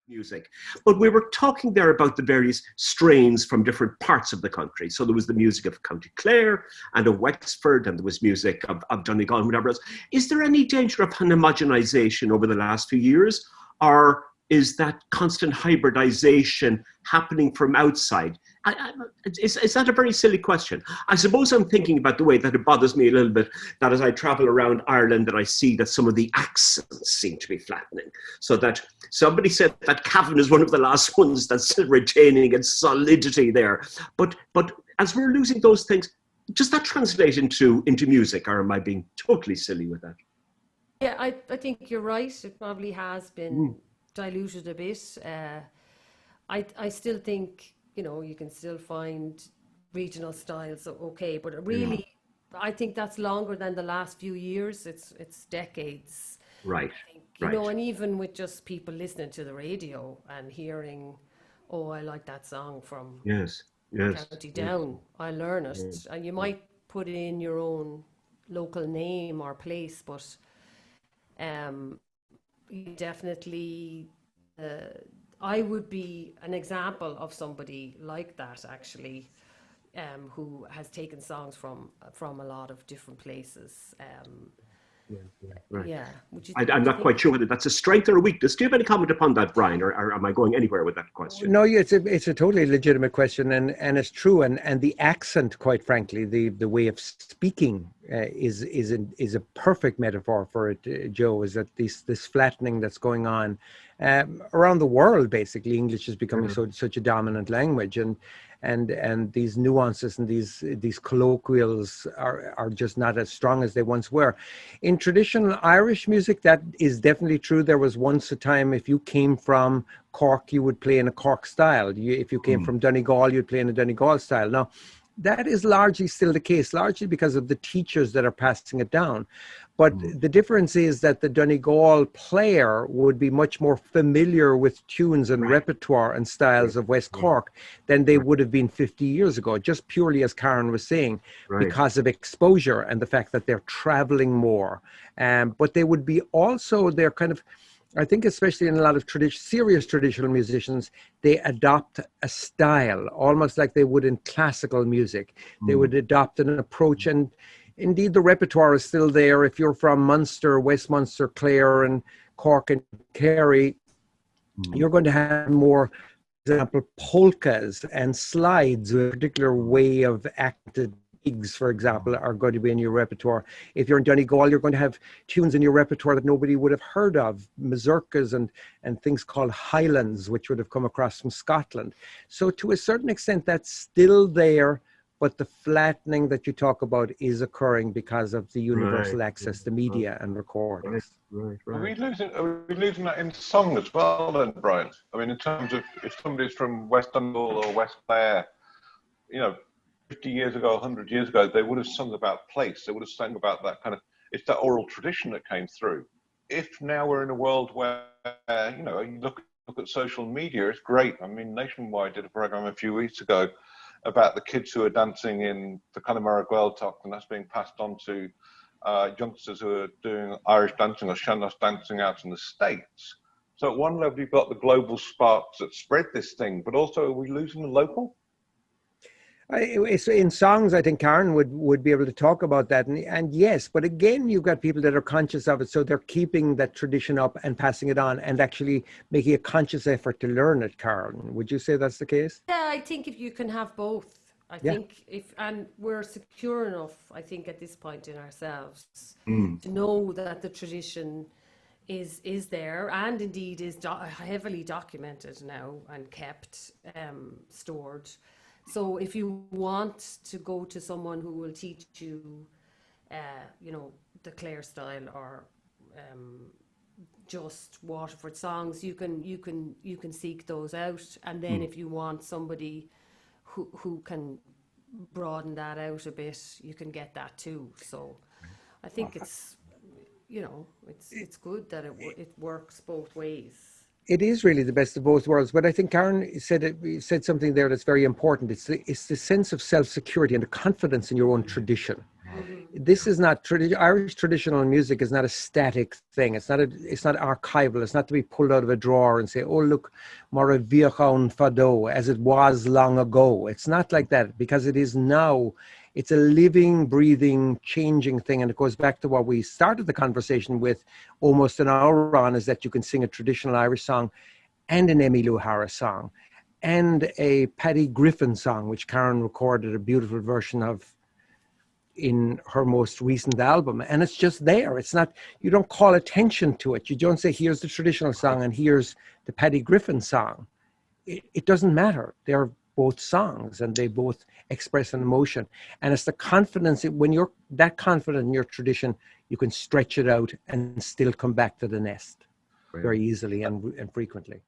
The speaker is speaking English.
Music. But we were talking there about the various strains from different parts of the country. So there was the music of County Clare and of Wexford, and there was music of Donegal and whatever else. Is there any danger of an homogenization over the last few years? Or is that constant hybridization happening from outside? Is that a very silly question? I suppose I'm thinking about the way that it bothers me a little bit, that as I travel around Ireland, that I see that some of the accents seem to be flattening. So that somebody said that Cavan is one of the last ones that's still retaining its solidity there. But as we're losing those things, does that translate into music, or am I being totally silly with that? Yeah, I think you're right. It probably has been diluted a bit. I still think, you can still find regional styles okay, but really, I think that's longer than the last few years. It's decades. Right. I think, and even with just people listening to the radio and hearing, oh, I like that song from County Down, I learn it. And you might put in your own local name or place, but definitely I would be an example of somebody like that, actually, who has taken songs from a lot of different places. I'm not quite sure whether that's a strength or a weakness. Do you have any comment upon that, Brian, or am I going anywhere with that question? No, it's a totally legitimate question, and it's true. And the accent, quite frankly, the way of speaking is a perfect metaphor for it, Joe. Is that this flattening that's going on around the world? Basically, English is becoming such a dominant language, and these nuances and these colloquials are just not as strong as they once were. In traditional Irish music, that is definitely true. There was once a time, if you came from Cork, you would play in a Cork style. If you came from Donegal, you'd play in a Donegal style. Now, that is largely still the case, largely because of the teachers that are passing it down. But the difference is that the Donegal player would be much more familiar with tunes and repertoire and styles of West Cork than they would have been 50 years ago, just purely as Karen was saying, because of exposure and the fact that they're traveling more. But they would be also, they're kind of, I think especially in a lot of serious traditional musicians, they adopt a style, almost like they would in classical music. They would adopt an approach, and indeed the repertoire is still there. If you're from Munster, Westminster, Clare and Cork and Kerry, you're going to have more, for example, polkas and slides, a particular way of acted gigs, for example, are going to be in your repertoire. If you're in Donegal, you're going to have tunes in your repertoire that nobody would have heard of, mazurkas and things called highlands, which would have come across from Scotland. So to a certain extent, that's still there, but the flattening that you talk about is occurring because of the universal access to media and recordings. Are we losing that in song as well then, Brian? I mean, in terms of if somebody's from West Donegal or West Clare, 50 years ago, 100 years ago, they would have sung about place. They would have sung about that kind of, it's that oral tradition that came through. If now we're in a world where, you look at social media, it's great. I mean, Nationwide did a program a few weeks ago about the kids who are dancing in the Connemara Gaeltacht, and that's being passed on to youngsters who are doing Irish dancing or Sean-Nós dancing out in the States. So at one level, you've got the global sparks that spread this thing, but also are we losing the local? In songs, I think Karen would be able to talk about that. And yes, but again, you've got people that are conscious of it. So they're keeping that tradition up and passing it on and actually making a conscious effort to learn it, Karen. Would you say that's the case? Yeah, I think if you can have both. I think and we're secure enough, I think, at this point in ourselves to know that the tradition is there and indeed is heavily documented now and kept, stored. So if you want to go to someone who will teach you, the Clare style or just Waterford songs, you can seek those out. And then if you want somebody who can broaden that out a bit, you can get that too. So I think it's good that it works both ways. It is really the best of both worlds. But I think Karen said something there that's very important. It's the sense of self-security and the confidence in your own tradition. This is not Irish traditional music is not a static thing. It's not archival. It's not to be pulled out of a drawer and say, oh, look, more a viachon fado, as it was long ago. It's not like that, because it is now. It's a living, breathing, changing thing. And it goes back to what we started the conversation with almost an hour on, is that you can sing a traditional Irish song and an Emmylou Harris song and a Paddy Griffin song, which Karen recorded a beautiful version of in her most recent album. And it's just there. It's not, you don't call attention to it. You don't say, here's the traditional song and here's the Paddy Griffin song. It doesn't matter. They're both songs and they both express an emotion. And it's the confidence, when you're that confident in your tradition, you can stretch it out and still come back to the nest very easily and frequently.